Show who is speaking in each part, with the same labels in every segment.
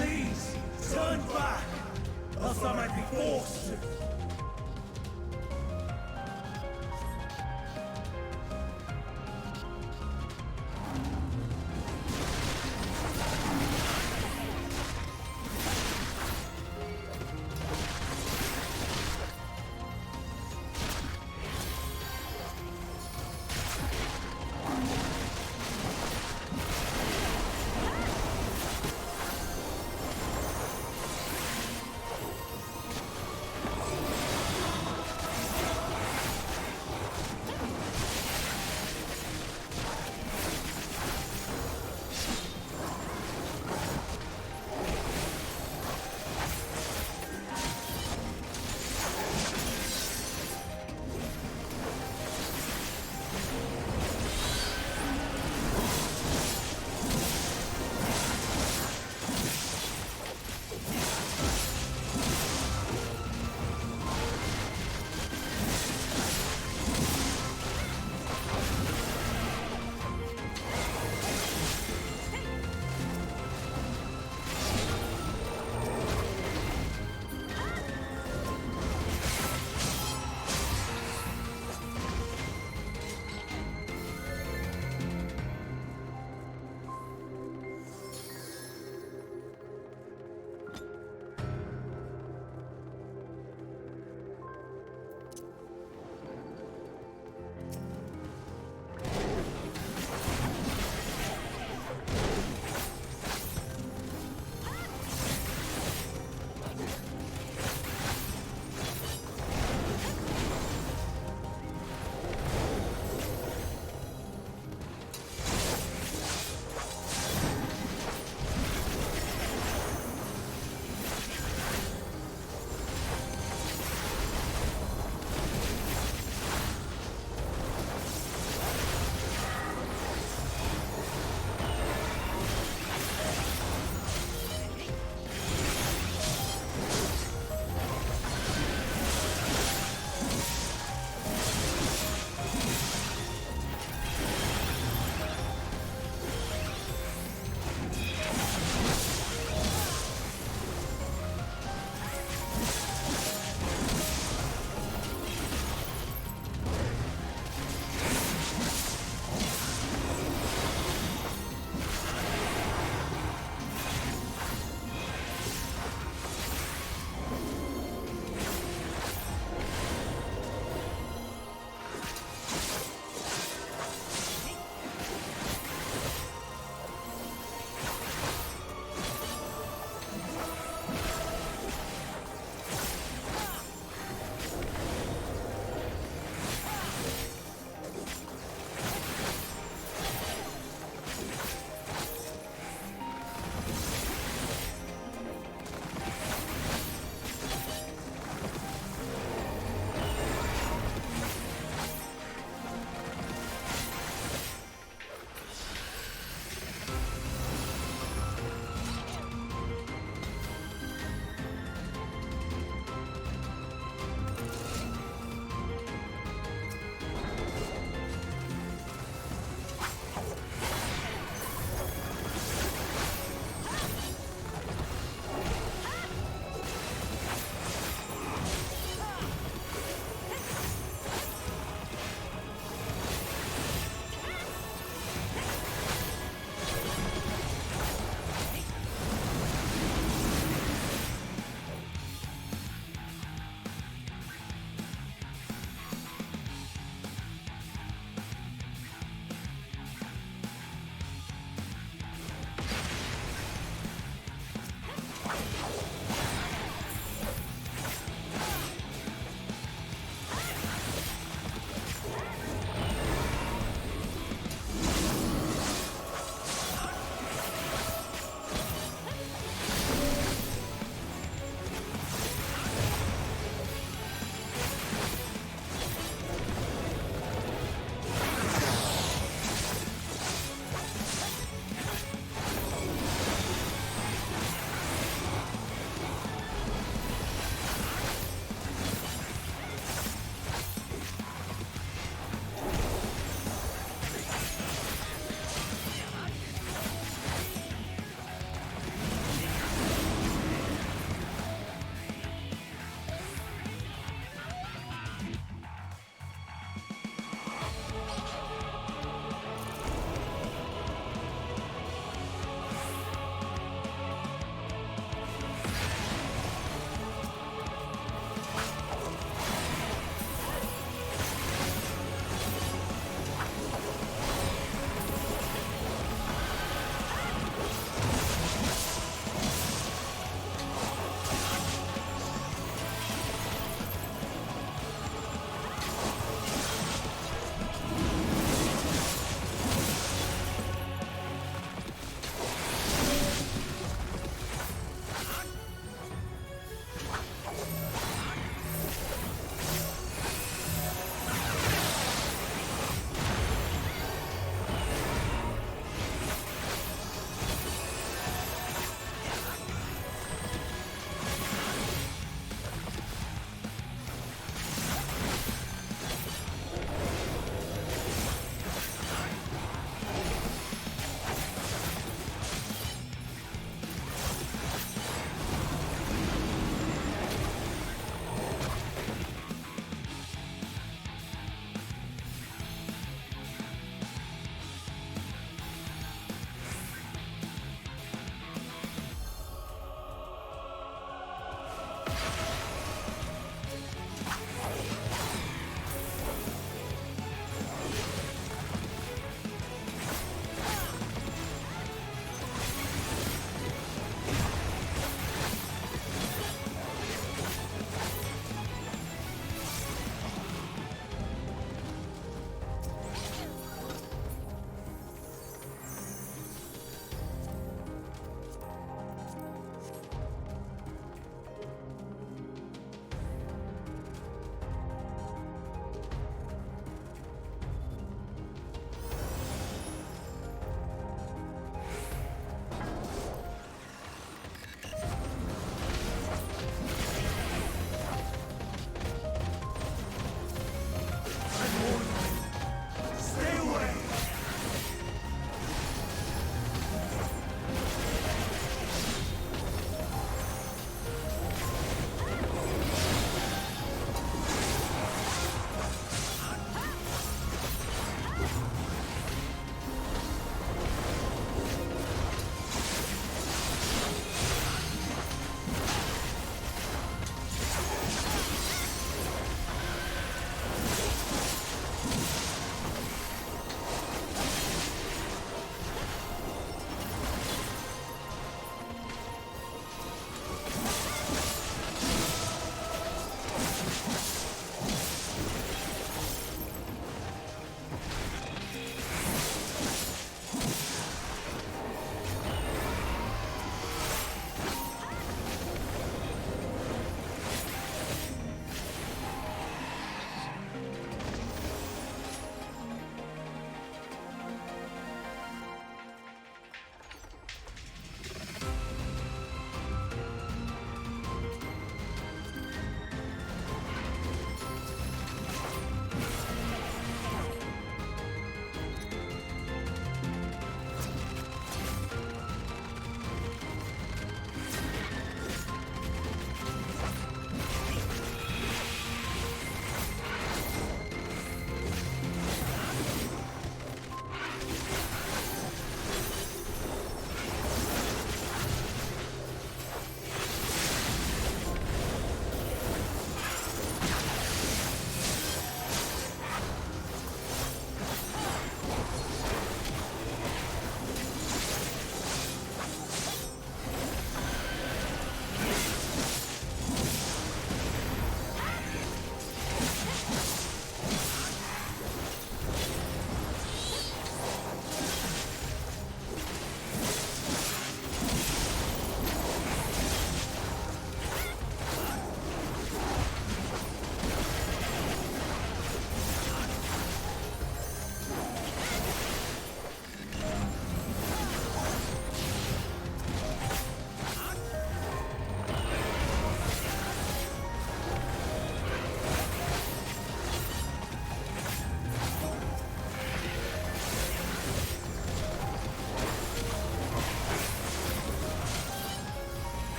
Speaker 1: Please, turn back, else I might be forced to.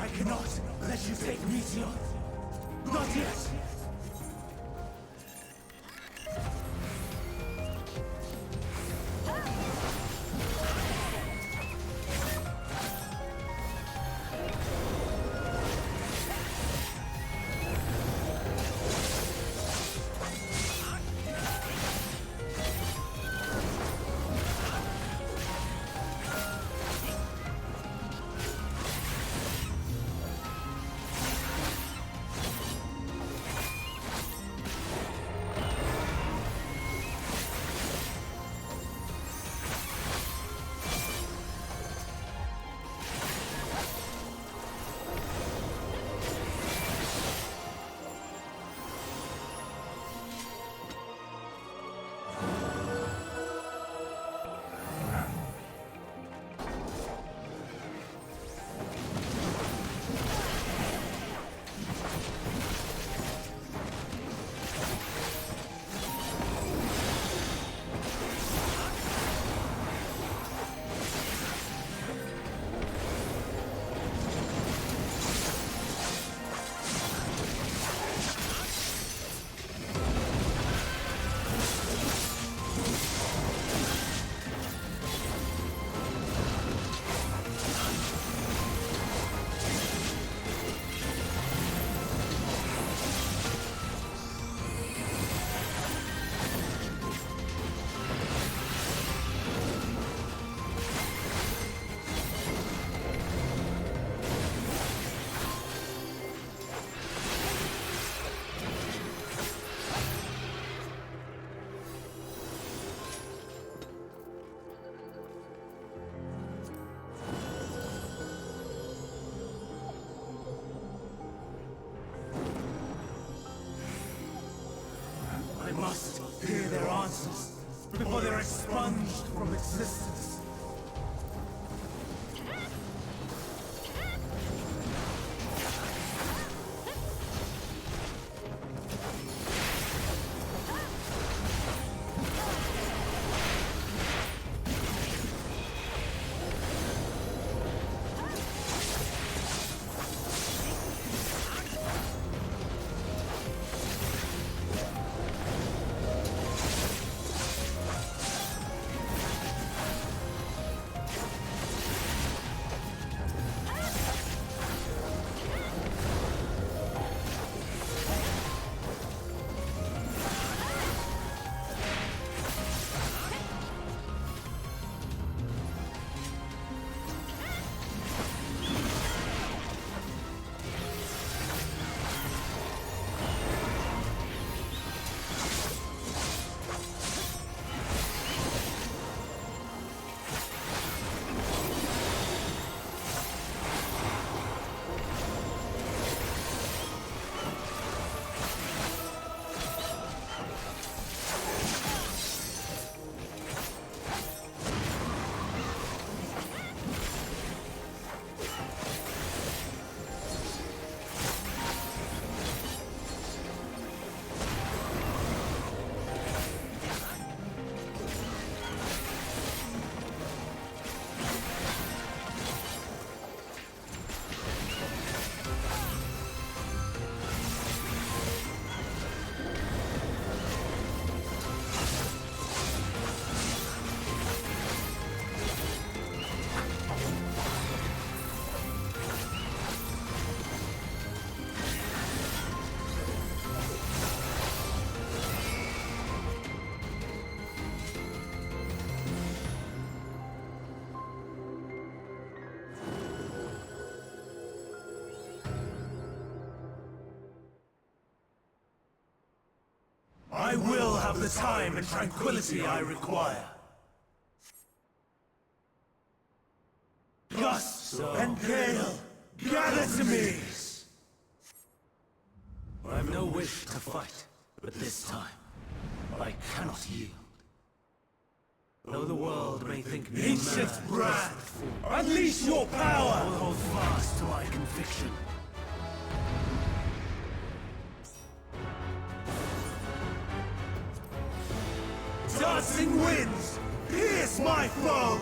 Speaker 1: I cannot let you take Meteor. Not yet. I must hear their answers before they're expunged from existence. I will have the time and tranquility I require. Gus and Gale, gather to me! I have no wish to fight, but this time, I cannot yield. Though the world may think me ancient brand, unleash your power! I will hold fast to my conviction. Dancing winds, pierce my foes!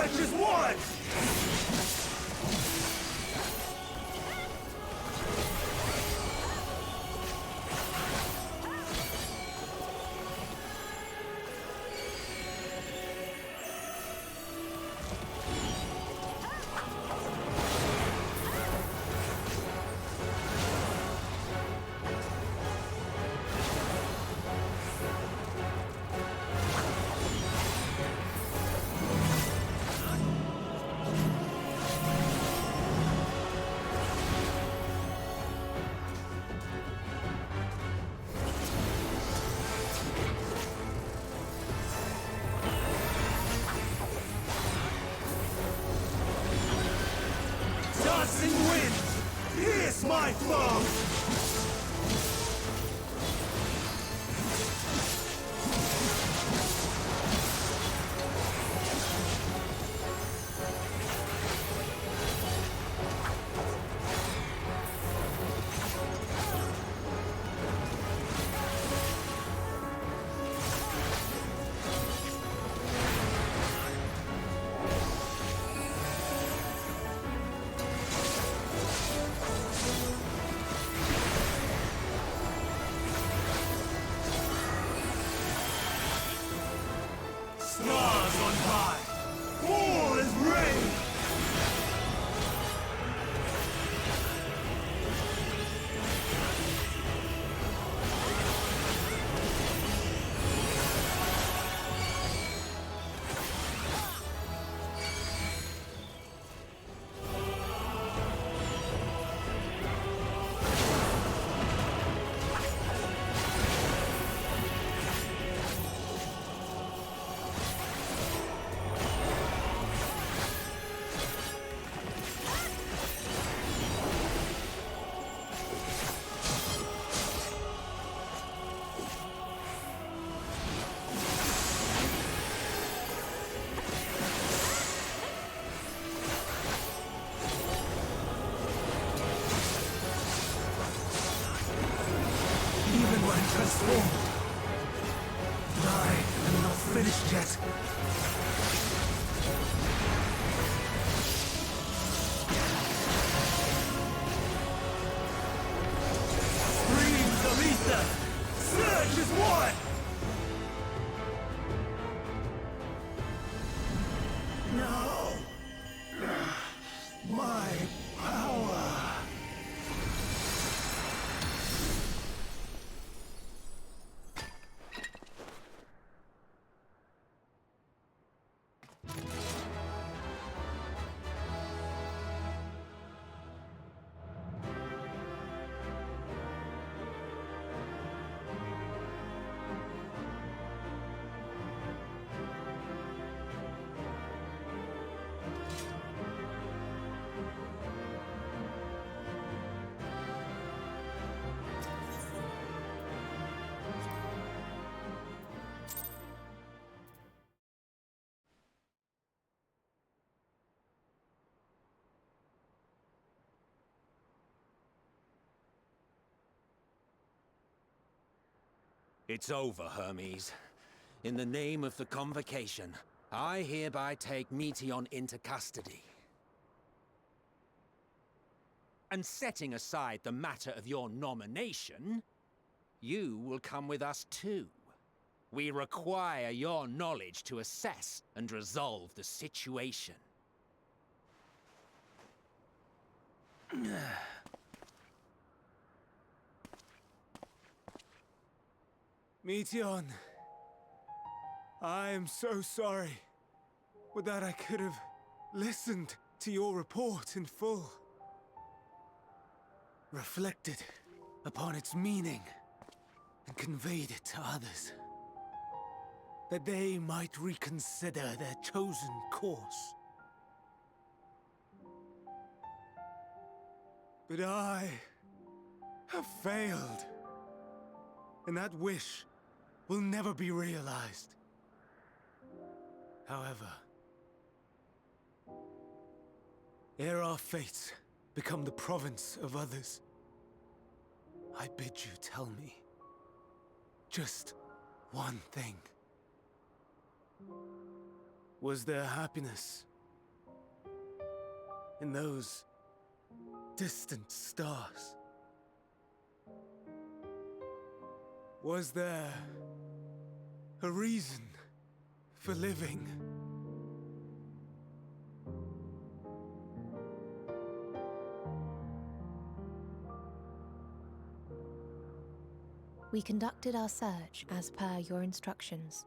Speaker 1: Search as one! Tossing wind! Pierce my foe! Stars on high! All is rain! Even when transformed, I am not finished yet. Streams of ether! Surge as one! No! My power!
Speaker 2: It's over, Hermes. In the name of the Convocation, I hereby take Meteion into custody. And setting aside the matter of your nomination, you will come with us too. We require your knowledge to assess and resolve the situation.
Speaker 1: Meteion, I am so sorry. Would that I could have listened to your report in full. Reflected upon its meaning and conveyed it to others. That they might reconsider their chosen course. But I have failed. And that wish will never be realized. However, ere our fates become the province of others, I bid you tell me just one thing. Was there happiness in those distant stars? Was there a reason for living?
Speaker 3: We conducted our search as per your instructions.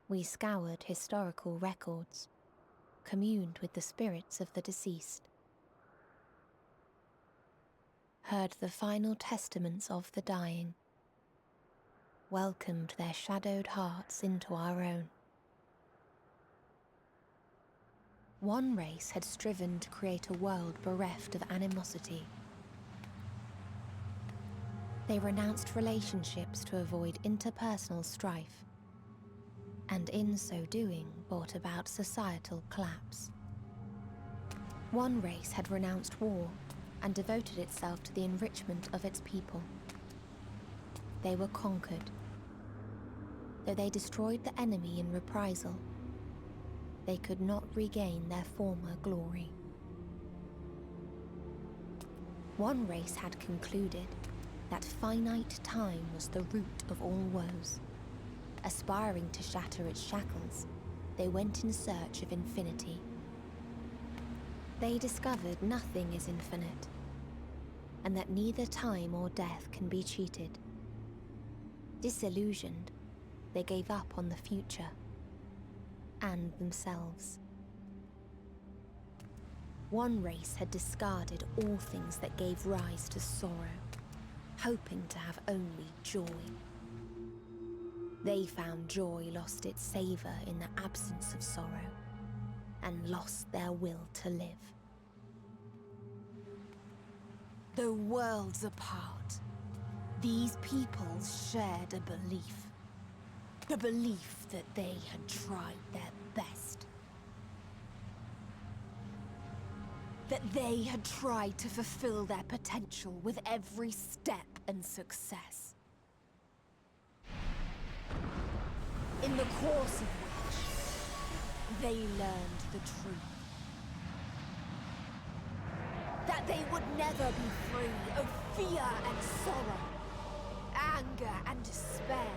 Speaker 3: We scoured historical records, communed with the spirits of the deceased, heard the final testaments of the dying, welcomed their shadowed hearts into our own. One race had striven to create a world bereft of animosity. They renounced relationships to avoid interpersonal strife, and in so doing brought about societal collapse. One race had renounced war and devoted itself to the enrichment of its people. They were conquered. Though they destroyed the enemy in reprisal, they could not regain their former glory. One race had concluded that finite time was the root of all woes. Aspiring to shatter its shackles, they went in search of infinity. They discovered nothing is infinite, and that neither time or death can be cheated. Disillusioned, they gave up on the future and themselves. One race had discarded all things that gave rise to sorrow, hoping to have only joy. They found joy lost its savor in the absence of sorrow, and lost their will to live. Though worlds apart, these peoples shared a belief. The belief that they had tried their best. That they had tried to fulfill their potential with every step and success. In the course of which, they learned the truth. That they would never be free of fear and sorrow, anger and despair,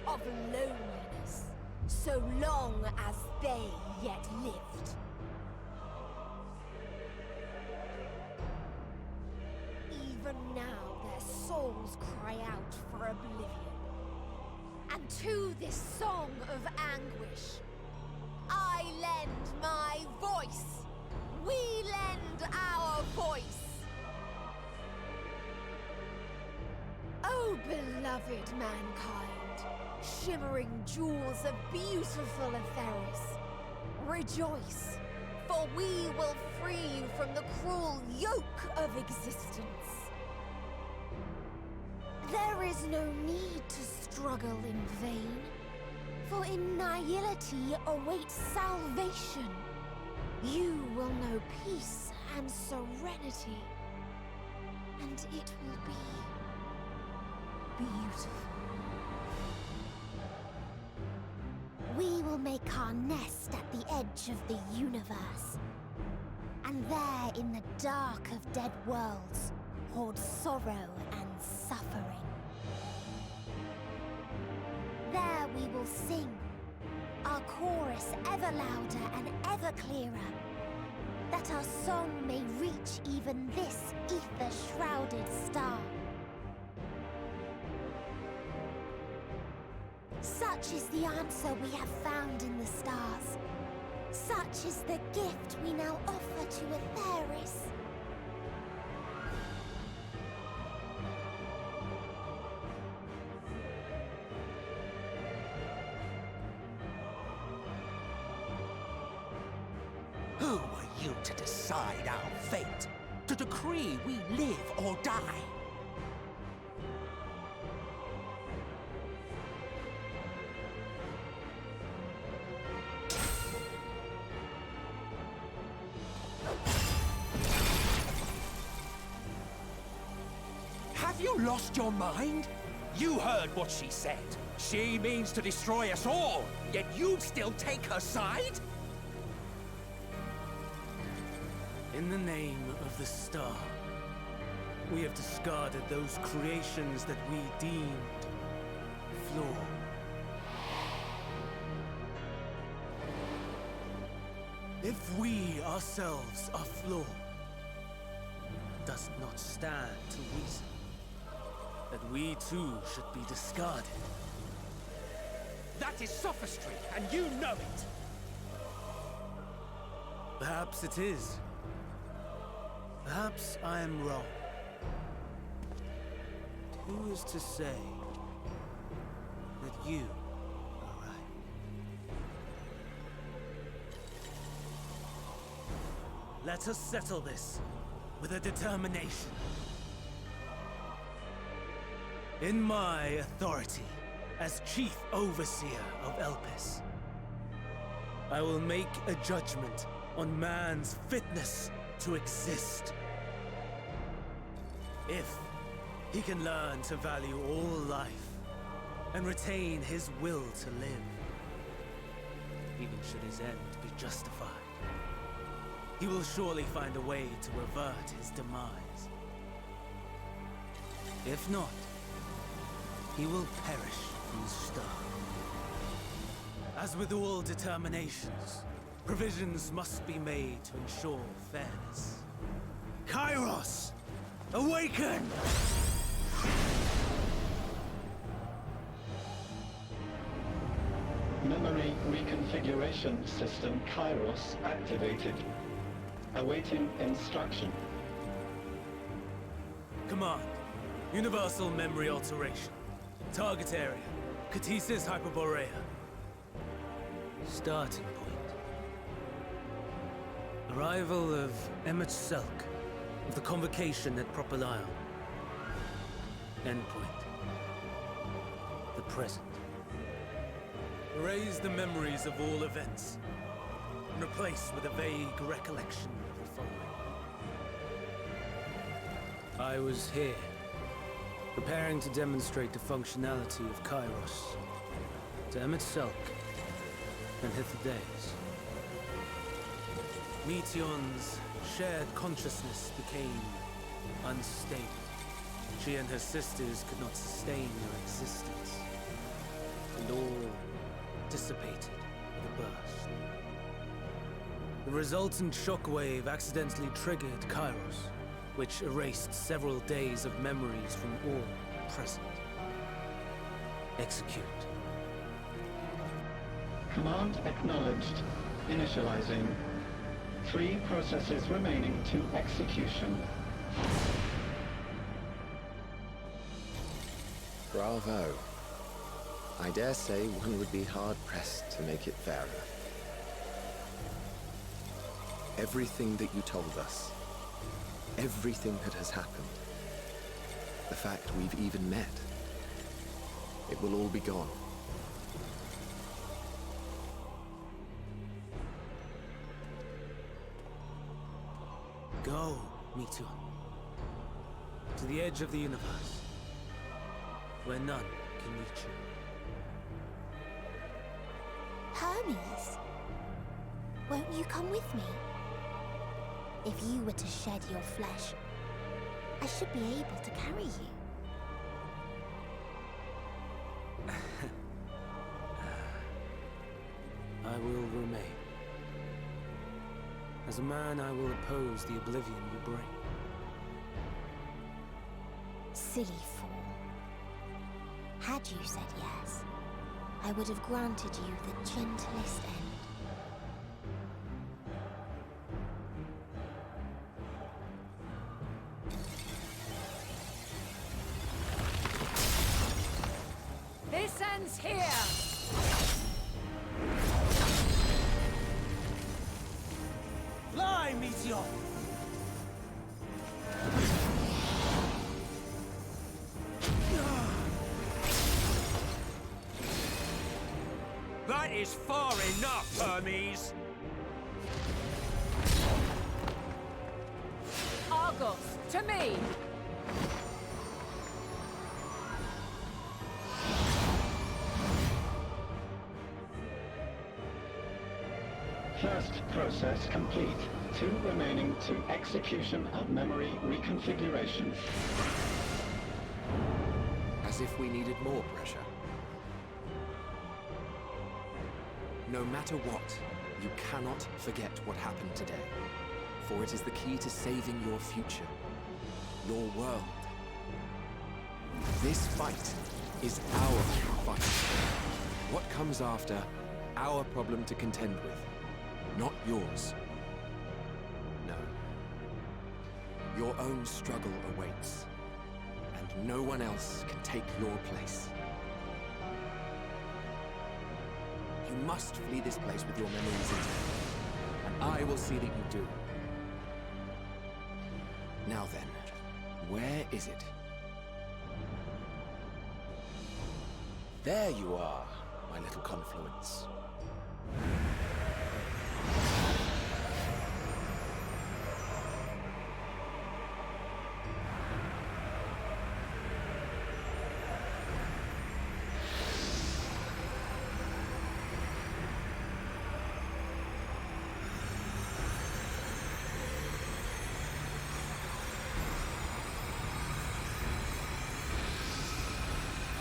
Speaker 3: of loneliness, so long as they yet lived. Even now their souls cry out for oblivion. And to this song of anguish, I lend my voice. We lend our voice. Oh, beloved mankind, shimmering jewels of beautiful Etheris, rejoice, for we will free you from the cruel yoke of existence. There is no need to struggle in vain, for in nihility awaits salvation. You will know peace and serenity, and it will be beautiful. We will make our nest at the edge of the universe, and there in the dark of dead worlds hoard sorrow and suffering. There we will sing, our chorus ever louder and ever clearer, that our song may reach even this ether-shrouded star. Such is the answer we have found in the stars. Such is the gift we now offer to Etheris.
Speaker 2: Who are you to decide our fate? To decree we live or die? Have you lost your mind? You heard what she said. She means to destroy us all, yet you still take her side?
Speaker 1: In the name of the star, we have discarded those creations that we deemed flawed. If we ourselves are flawed, does it not stand to reason that we too should be discarded?
Speaker 2: That is sophistry, and you know it!
Speaker 1: Perhaps it is. Perhaps I am wrong. Who is to say that you are right? Let us settle this with a determination. In my authority as Chief Overseer of Elpis, I will make a judgment on man's fitness to exist. If he can learn to value all life and retain his will to live, even should his end be justified, he will surely find a way to avert his demise. If not, he will perish from the start. As with all determinations, provisions must be made to ensure fairness. Kairos! Awaken!
Speaker 4: Memory reconfiguration system Kairos activated. Awaiting instruction.
Speaker 1: Command. Universal memory alteration. Target area. Catesis Hyperborea. Starting point. Arrival of Emmet Selk of the Convocation at Propylion. Endpoint. The present. Erase the memories of all events and replace with a vague recollection of the following. I was here, preparing to demonstrate the functionality of Kairos to Emmet Selk and Hitherdays. Meteon's shared consciousness became unstable. She and her sisters could not sustain their existence, and all dissipated with a burst. The resultant shockwave accidentally triggered Kairos, which erased several days of memories from all present. Execute.
Speaker 4: Command acknowledged. Initializing. 3 processes remaining to execution.
Speaker 5: Bravo. I dare say one would be hard-pressed to make it fairer. Everything that you told us, everything that has happened, the fact we've even met, it will all be gone.
Speaker 1: Go, Meteon. To the edge of the universe, where none can reach you.
Speaker 3: Hermes, won't you come with me? If you were to shed your flesh, I should be able to carry you.
Speaker 1: I will remain. As a man, I will oppose the oblivion you bring.
Speaker 3: Silly fool. Had you said yes, I would have granted you the gentlest end.
Speaker 6: This ends here!
Speaker 1: Fly, Meteon!
Speaker 2: That is far enough, Hermes!
Speaker 6: Argos, to me!
Speaker 4: First process complete. 2 remaining to execution of memory reconfiguration.
Speaker 5: As if we needed more pressure. No matter what, you cannot forget what happened today. For it is the key to saving your future. Your world. This fight is our fight. What comes after, our problem to contend with, not yours. No. Your own struggle awaits, and no one else can take your place. You must flee this place with your memories intact, and I will see that you do. Now then, where is it? There you are, my little confluence.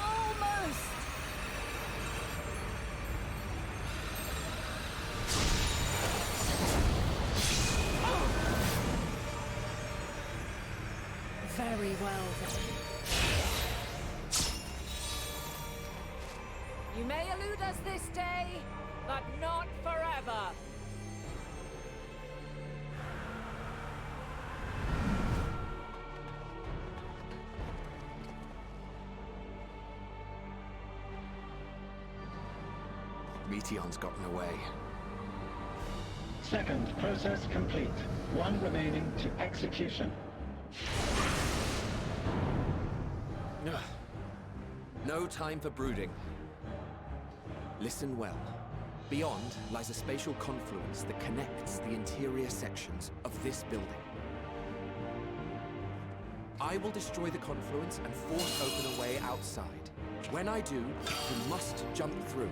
Speaker 6: Almost! Very well then. You may elude us this day, but not forever.
Speaker 5: Meteon's gotten away.
Speaker 4: Second process complete. 1 remaining to execution.
Speaker 5: Ugh. No time for brooding. Listen well. Beyond lies a spatial confluence that connects the interior sections of this building. I will destroy the confluence and force open a way outside. When I do, you must jump through.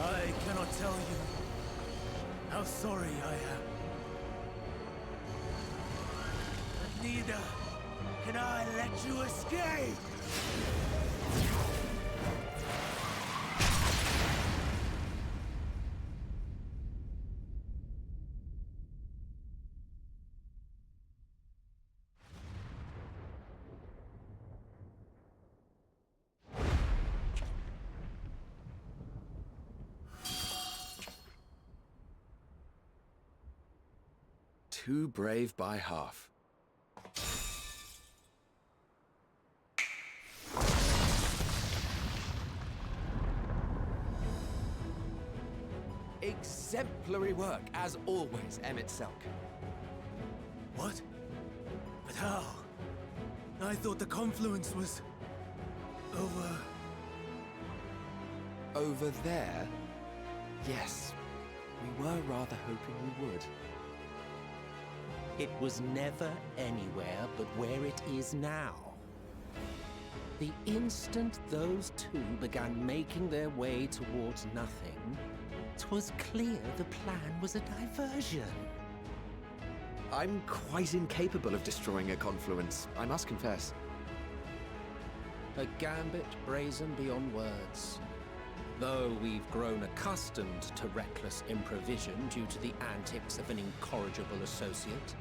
Speaker 1: I cannot tell you how sorry I am. But neither can I let you escape!
Speaker 5: Too brave by half. Exemplary work, as always, Emmett Selk.
Speaker 1: What? But how? I thought the confluence was... over...
Speaker 5: Over there? Yes. We were rather hoping we would.
Speaker 2: It was never anywhere but where it is now. The instant those two began making their way towards nothing, 'twas clear the plan was a diversion.
Speaker 5: I'm quite incapable of destroying a confluence, I must confess.
Speaker 2: A gambit brazen beyond words. Though we've grown accustomed to reckless improvision due to the antics of an incorrigible associate.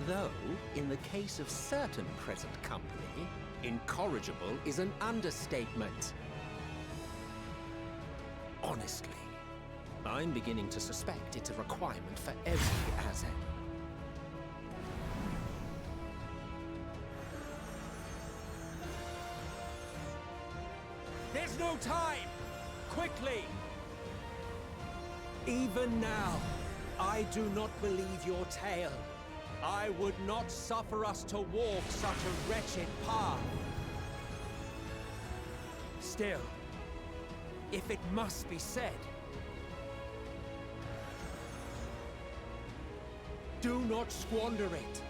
Speaker 2: Though, in the case of certain present company, incorrigible is an understatement. Honestly, I'm beginning to suspect it's a requirement for every Azen. There's no time! Quickly! Even now, I do not believe your tale. I would not suffer us to walk such a wretched path. Still, if it must be said, do not squander it,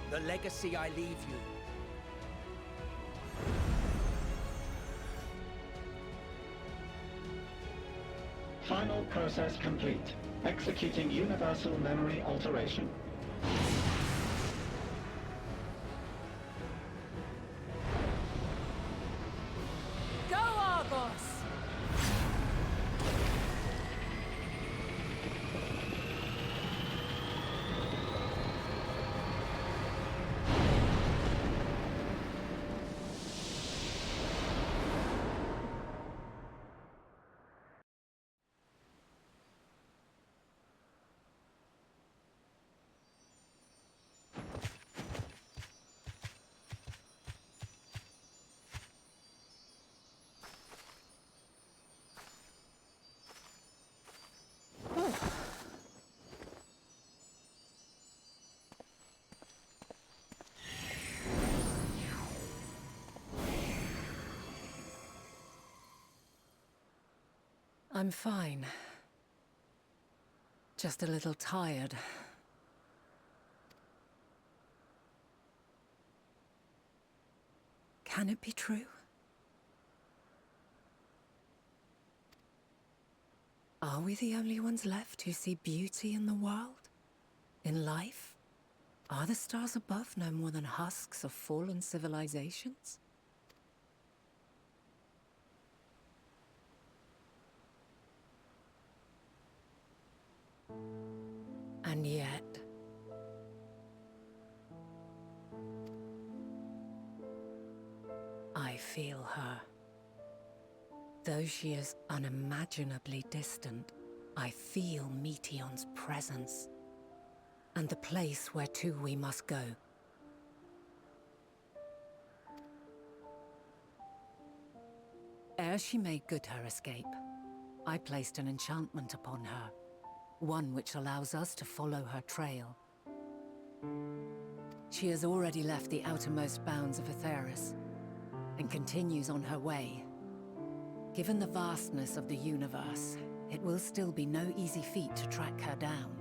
Speaker 2: the legacy I leave you.
Speaker 4: Final process complete. Executing universal memory alteration.
Speaker 6: Go, Argos!
Speaker 7: I'm fine. Just a little tired. Can it be true? Are we the only ones left who see beauty in the world? In life? Are the stars above no more than husks of fallen civilizations? And yet... I feel her. Though she is unimaginably distant, I feel Meteion's presence, and the place where to we must go. Ere she made good her escape, I placed an enchantment upon her, one which allows us to follow her trail. She has already left the outermost bounds of Aetheris, and continues on her way. Given the vastness of the universe, it will still be no easy feat to track her down.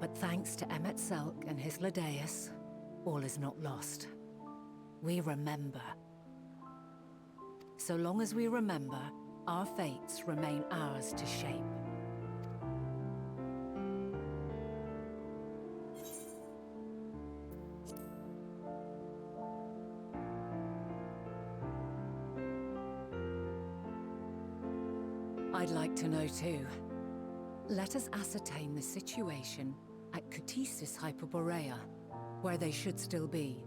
Speaker 7: But thanks to Emet-Selch and his Ladeus, all is not lost. We remember. So long as we remember, our fates remain ours to shape. I'd like to know too. Let us ascertain the situation at Cutisis Hyperborea, where they should still be.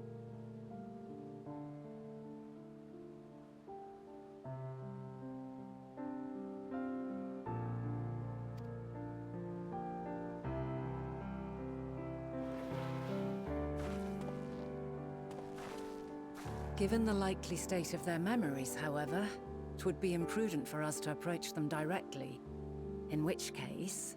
Speaker 7: Given the likely state of their memories, however, it would be imprudent for us to approach them directly. In which case...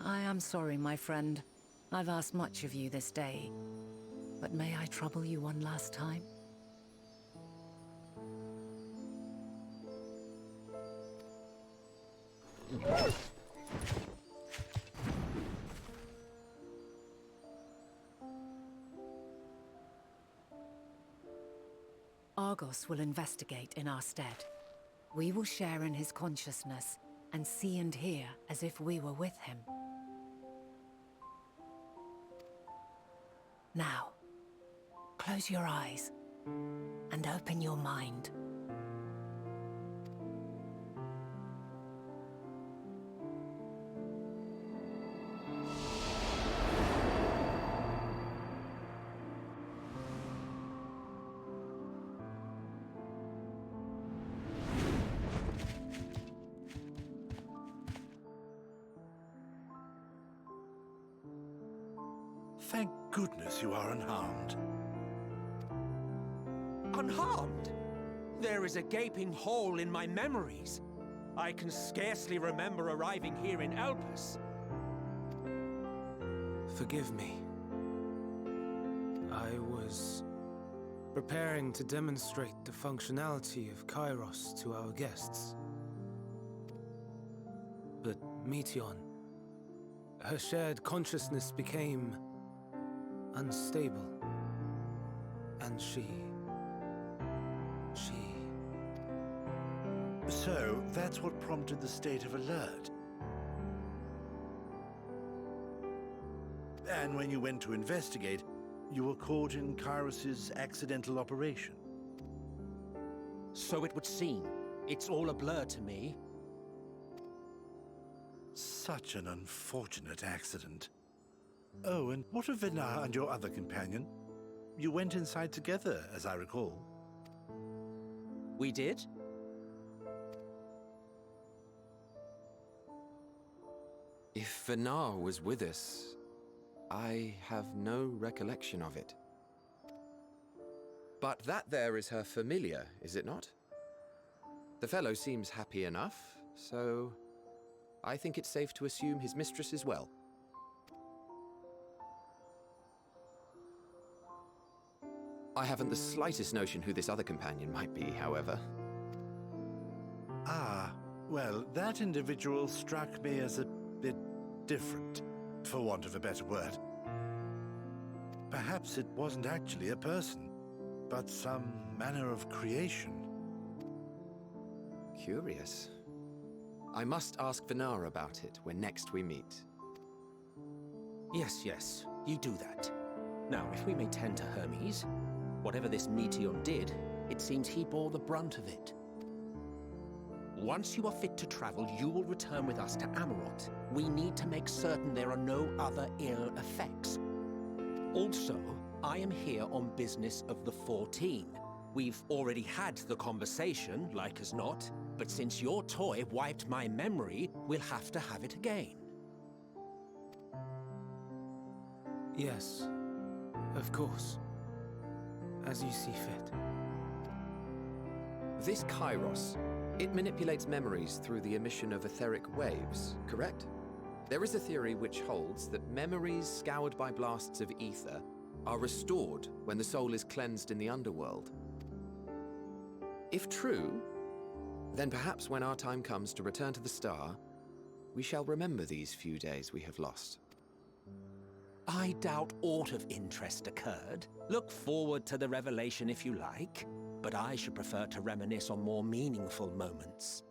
Speaker 7: I am sorry, my friend. I've asked much of you this day. But may I trouble you one last time? Argos will investigate in our stead. We will share in his consciousness and see and hear as if we were with him. Now, close your eyes and open your mind.
Speaker 1: Thank goodness you are unharmed.
Speaker 2: Unharmed? There is a gaping hole in my memories. I can scarcely remember arriving here in Elpis.
Speaker 8: Forgive me. I was preparing to demonstrate the functionality of Kairos to our guests. But Meteion, her shared consciousness became unstable. And she...
Speaker 9: So, that's what prompted the state of alert. And when you went to investigate, you were caught in Kairos' accidental operation.
Speaker 2: So it would seem. It's all a blur to me.
Speaker 9: Such an unfortunate accident. Oh, and what of Vinar and your other companion? You went inside together, as I recall.
Speaker 2: We did?
Speaker 5: If Vinar was with us, I have no recollection of it. But that there is her familiar, is it not? The fellow seems happy enough, so I think it's safe to assume his mistress is well. I haven't the slightest notion who this other companion might be, however.
Speaker 9: Ah, well, that individual struck me as a bit different, for want of a better word. Perhaps it wasn't actually a person, but some manner of creation.
Speaker 5: Curious. I must ask Vinar about it when next we meet.
Speaker 2: Yes, yes, you do that. Now, if we may tend to Hermes, whatever this Meteon did, it seems he bore the brunt of it. Once you are fit to travel, you will return with us to Amarot. We need to make certain there are no other ill effects. Also, I am here on business of the 14. We've already had the conversation, like as not, but since your toy wiped my memory, we'll have to have it again.
Speaker 8: Yes, of course. As you see fit.
Speaker 5: This Kairos, it manipulates memories through the emission of etheric waves, correct? There is a theory which holds that memories scoured by blasts of ether are restored when the soul is cleansed in the underworld. If true, then perhaps when our time comes to return to the star, we shall remember these few days we have lost.
Speaker 2: I doubt aught of interest occurred. Look forward to the revelation if you like, but I should prefer to reminisce on more meaningful moments.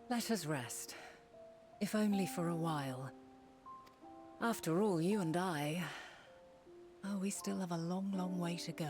Speaker 7: Let us rest, if only for a while. After all, you and I... oh, we still have a long, long way to go.